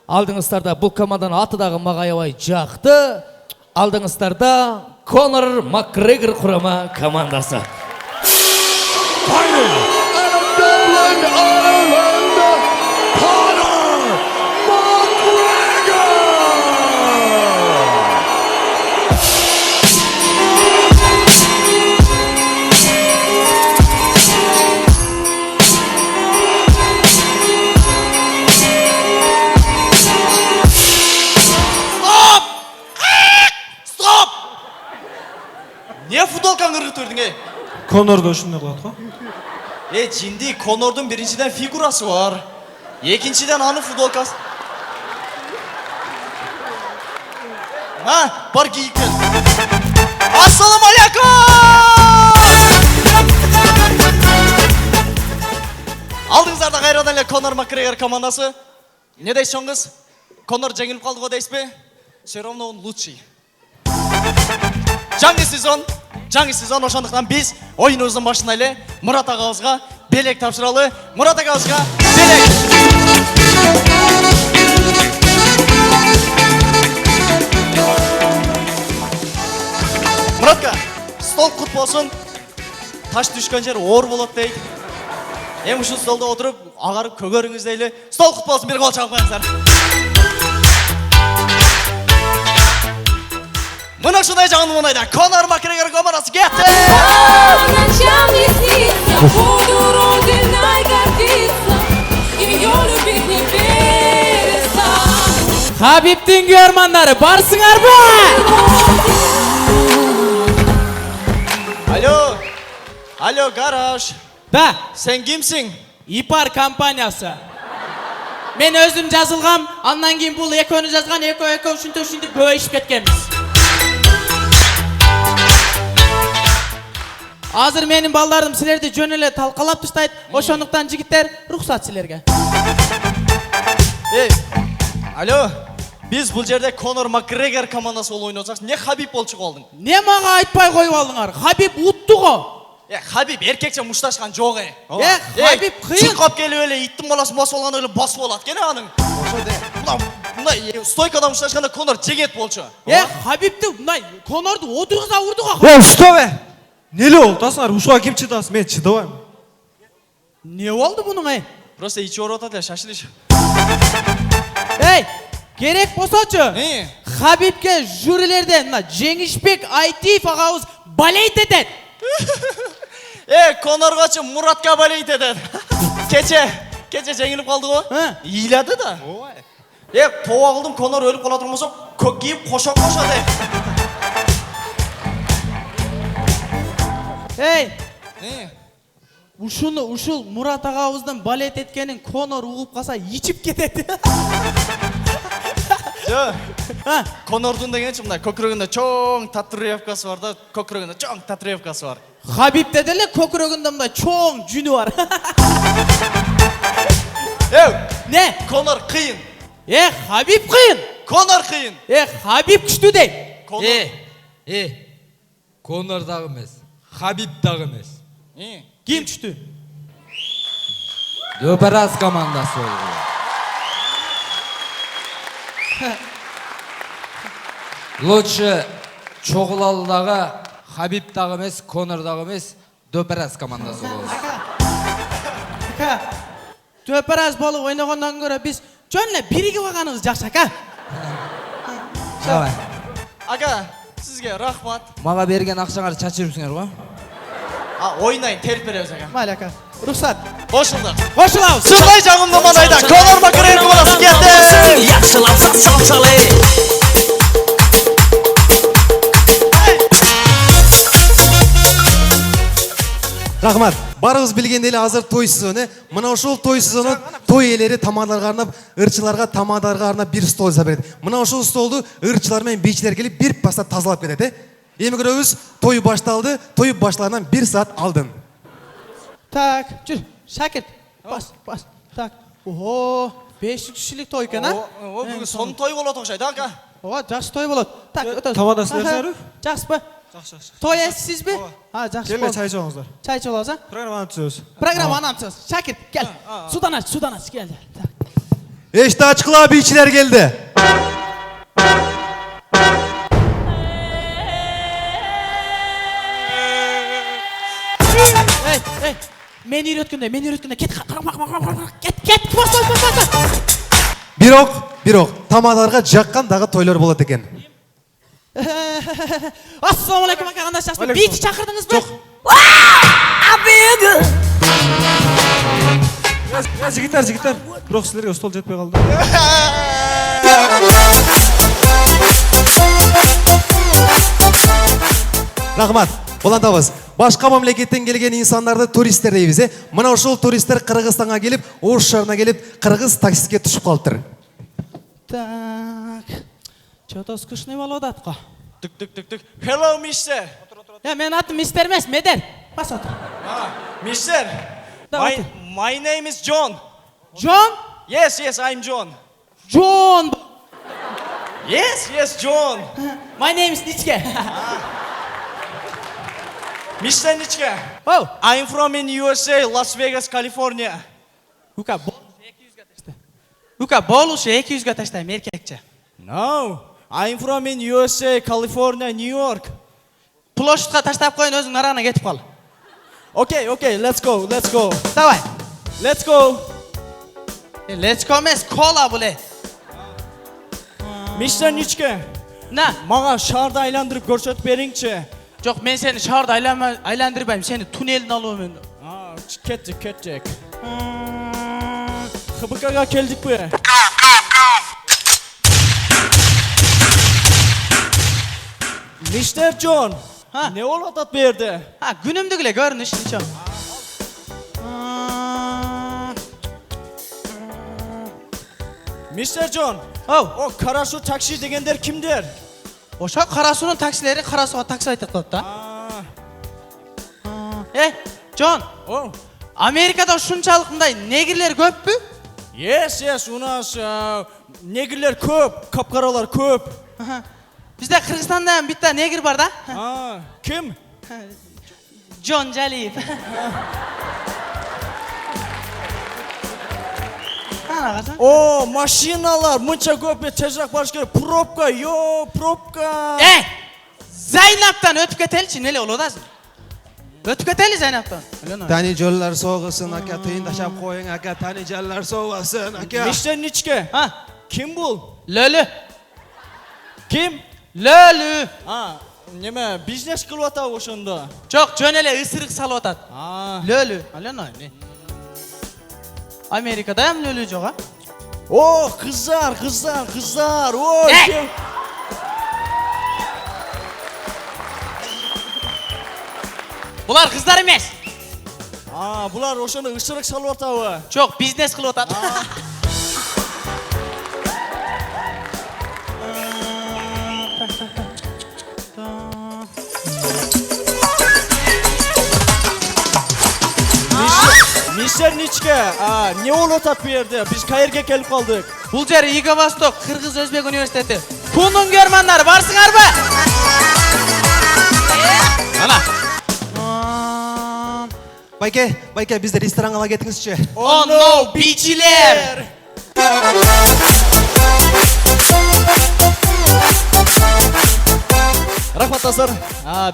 Алдыңыздарда бұл команданың аты дағы мағайбай жақты. Алдыңыздарда Конор Макгрегор құрама командасы. Не футболкаң ырғып төрдің, Конорда үшін не қылады ғой? Жинди, Конордың біріншіден фигурасы бар. Екіншіден аны футболкасы. Бар киіп кел. Ассалам алейкум! Алдыңыздарда қайрадан эле Конор Макгрегор командасы. Не дейсіз жоңыз? Конор жеңіліп қалды ғой дейсіз бе? Все равно он лучший. Жаңы сезон ошондуктан биз оюнубуздун башына эле Мурат агабызга белек тапшыралы. Мурат агабызга белек. Muratка, стол кут болсун. Таш түшкөн жер оор болот дейт. Эми ушул столдо отуруп, агарып көгөрүңүз дейле. Стол кут болсун, бир кол чалып коюңуздар. Мына ушундай жагын мынайда Конор Макгрегор командасы кетти. Хабибтин көрмандары, барсыңарбы? Алло, гараж. Да, Сен кимсиң? Ипар компаниясы. Мен өзім жазылғам, андан кейін бұл екеуіні жазған, екеу үшінті бөлішіп кеткенбіз. Азыр менің балдарым сілерді жөнеле талқалап тұстайды, ошондуктан жигиттер рұқсат сілерге. Алло, біз бұл жерде Конор Макгрегор командасы ол ойнасақ, не Хабиб болчу қалдың? Не маға айтпай қойып алдыңар? Хабиб ұтты ғой. Хабиб еркекше мұшташқан жоқ. Хабиб қиын. Шыққап келіп өлі, иттің баласы бас болған өлі бас болады. Кені аның? Стойкада мұшташқанда Конор жегет болчу. Хабибті, Конорды отырғыза ұрды ғой. Что бе? Нелі олтасыңар, ұшуға кем чыдасың, мен чыдавайым. Не олды бұның, Просто ичи орып атат, шашылыш. Керек болсачы. Хабибке жюрилерден Жеңишбек Айтиев ағауыз балейт етеді. Конорғачы Мұратқа балейт етеді. Кече жеңіліп қалды ғой. Ийлады да. Тоға қылдым, Конор өліп қала тұрмаса, көк киіп қоша-қоша де. Ушул Мурат ағауыздың балет еткенін Конор ұғып қаса ичіп кетеді. Конордың деген шымда көкірегінде чоң татуировкасы бар да, көкірегінде чоң татуировкасы бар. Хабибте деле көкірегінде мындай чоң жүні бар. Не? Конор қиын. Хабиб қиын. Конор қиын. Хабиб күшті дей. Конор дағы емес, Хабиб дағы емес. Ким күшті? Дөбараз командасы олғы. Лучше Чоғылалыдағы Хабиб дағы емес, Конор дағы емес, Дөбараз командасы олғы. Дөбараз болу ойнағандан көрі біз жөнле бірігі бағаныңыз жақсы, ака? Ака, сізге рахмат. Маға берген ақшаңар чачырыпсыңар ғой? Ойнайын, теріп береміз, ака. Майлы, ака. Рұқсат. Қошылды. Қошылауыз. Сырлай жағымды маңайда Конор Макгрегор командасы кетті. Yaxshilab salsali. Рахмат. Барыңыз білгендейлі азыр той сезоны. Мына ошол той сезону той елері тамадаларға арнап, ырчыларға, тамадаларға арнап бір стол забереді. Мына ошол столду ырчылар мен бейчилер келіп бір паста тазалап кетеді. Эми көрөбүз, той башталды, той башларынан 1 саат алдын. Так, жүр, Шакир, бас. Так, 5 кишилик той екен, а? Бүгін сон той болады оқшайды, ака. Жақсы той болады. Так, өтөз. Тамадасыңдар сәрі? Жақсы ба? Той әсіз бе? Жақсы Келе чай жоңыздар. Чай жоғыз, а? Программаны түсөз. Программаны түсөз. Шакир, кел. Судан ач, кел. Eşte açıklığa biyçiler geldi. Ey, meni үйреткенде, кет, бas. Бирок, тамадарға жаққандағы тойлар болады екен. Ассалаумағалейкум ака, қандайсыз? Бейті шақырдыңыз ба? Жігіттер, бирок сіздерге стол жетпей қалды. Рахмат, боландабыз. Башқа мемлекеттен келген инсандарды туристер дейбіз. Мына ошол туристер Кыргызстанга келип, Ош шаарына келип, кыргыз таксиске түшүп калыптыр. Так, что-то скучный володатқа. Тык. Hello, mister. Мен атым мистер емес, Медер. Бас отыр. Mister. Давай. My name is John. Джон? Yes, I'm John. Джон! Yes, John. My name is Ничке. Mr. Nitschke. Оу. I'm from in USA, Las Vegas, California. Ука, болушы 200-ға таштайм, еркекче. No, I'm from in USA, California, New York. Площадьқа таштап қойын, өзің арағына кетіп қал. Okay, let's go. Давай. Let's go. Let's go емес, кола бұле. Mr. Nitschke, На. маған шарды айландырып көрсетіп беріңші. Жоқ, мен сені шарды айландырбайым, сені туннелін алуымен. Кеттік. ХБК-ға келдік бе? Mr. John, не ол атат берді? Күнімдігіле көрініш, ничо. Mr. John, Оу. о қарашу такси дегендер кімдер? Оша қарасуның таксилері қарасуға такси айтып қойды да. Джон, О, Америкада шунчалық мындай негрлер көп пі? yes, у нас негрлер көп, қап-қаралар көп. Бізде Қырғызстанда бітті негр бар да? Кім? Джон Жалиев. О, машиналар, мұнша көп пе, тезірек барыш керек. Пробка. Зайнаптан өтіп кетелші, неле ол одасың? Өтіп кетелі Зайнаптан. Тани жоллар соғысын, ака, тыйын ташап қойын, ака, тани жоллар соғысын, ака. Mr. Nitschke, кім бұл? Лөлі. Кім? Лөлі. Неме, бизнес қылып ата ошында? Жоқ, жөн еле ысырық салып атады. Лөлі. Не? Америкада ям лөлі жоқ, а? О, қыздар. О, Бұлар қыздар емес. бұлар ошаны ысырық салып атауы. Жоқ, бизнес қылып атады. Mr. Nitschke, не ол атап берді? Біз қайерге келіп қалдық? Бұл жер Иго-Восток, Қырғыз Өзбек университеті. Күннің көрмандар, барсыңар ба? Ана. Байке, бізді ресторанға ала кетіңізші. Oh no, бичилер! Рахматтасыр,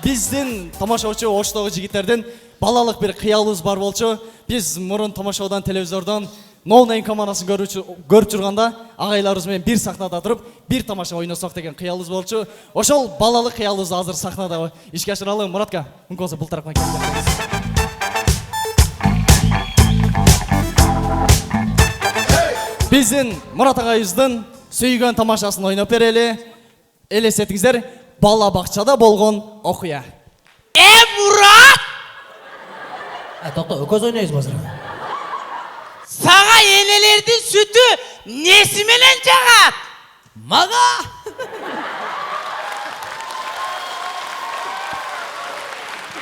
біздің тамашаушы Оштағы жігіттерден балалық бір қиялымыз бар болчу. Біз мұрын тамашаудан, телевизордан No Name командасын көріп жүрганда, ағайларымызбен бір сахнада тұрып, бір тамаша ойнасақ деген қиялымыз болчу. Ошол балалық қиялымызды азыр сахнада ишке ашыралы. Мұратка, мүмкін болса бұл тарапқа келіп. Біздің Мұрат ағайымыздың сүйген тамашасын ойнап берелі. Елесетіңіздер, бала бақшада болған оқия. Мұрат! Тоқта, өкөз ойнайыз базыр. Саға енелердің сүті несіменен жағат? Маға!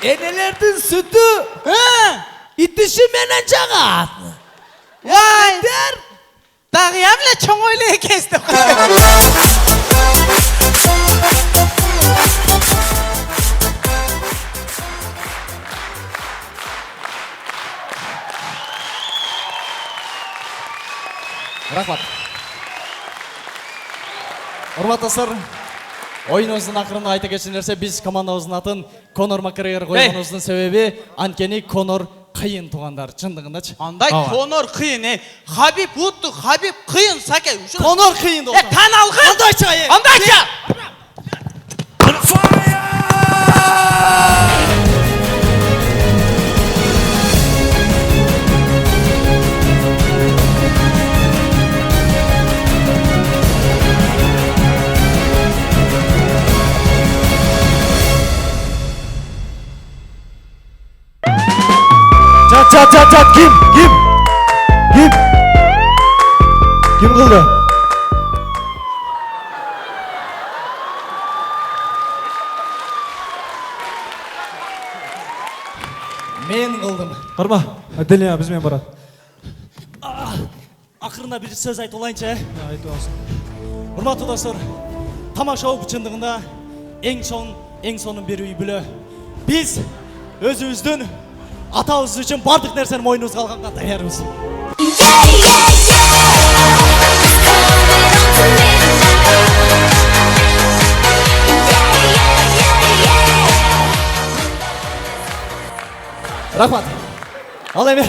Енелердің сүті итішіменен жағат. Вай! Дағиямле чоң ойлы екесті. Рахмат. Урматтуу достор, оюнубуздун акырында айта кетчү нерсе, биз командабыздын атын Конор Макгрегор койгонубуздун себеби анткени Конор кыйын туугандар, чындыгындачы. Андай Конор кыйын, Хабиб Утты, Хабиб кыйын саке. Конор кыйын достор. Таналгын. Андайча. Андайча. Çat, kim? Kim kıldı? Мен кылдым. Karma, Adeli ya bizмен barat. Акырында бир сөз айтып алайынчы. Aytu olsun. Урматтуу достор, тамашоо чындыгында эң сонун бир үй бүлө. Биз өзүбүздүн атабыз үчүн бардык нерсени мойнубузга алганга даярбыз. Рахмат. Ал эми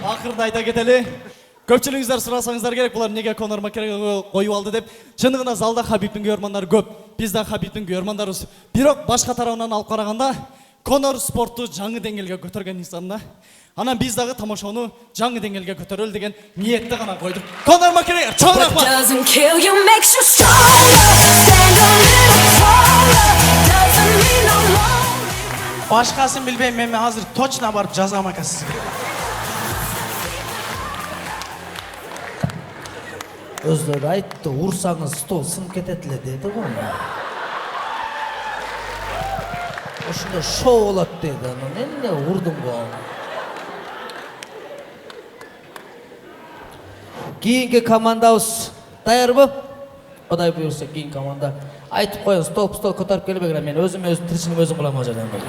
акырында айта кетели. Көпчүлүгүңүздөр сурасаңыздар керек, булар неге Конор Макгрегор коюп алды деп. Чындыгында залда Хабибтин көрмандары көп. Биз да Хабибтин көрмандарыбыз. Бирок башка тарабынан алып караганда Конор спортту жаңы деңгээлге көтөргөн инсан да. Анан биз дагы тамашоону жаңы деңгээлге көтөрөлү деген ниетте гана койдук. Конор Макгрегор, чоң рахмат. Doesn't kill you, makes you stronger. Stand a little taller. Doesn't mean no longer. Башкасын билбейм, мен азыр точно барып жазам ака сизге. Өздері айтты, урсаңыз стол сынып кететіле деді ғой. Ошында шоу болады деді, мен не ұрдым ғой. Кейінгі командабыз даяр бұл? Құдай бұйырса кейін команда айтып қойын, стол көтарып келіп егер, мен өзім тіршінің өзім қыламын жерден бұл.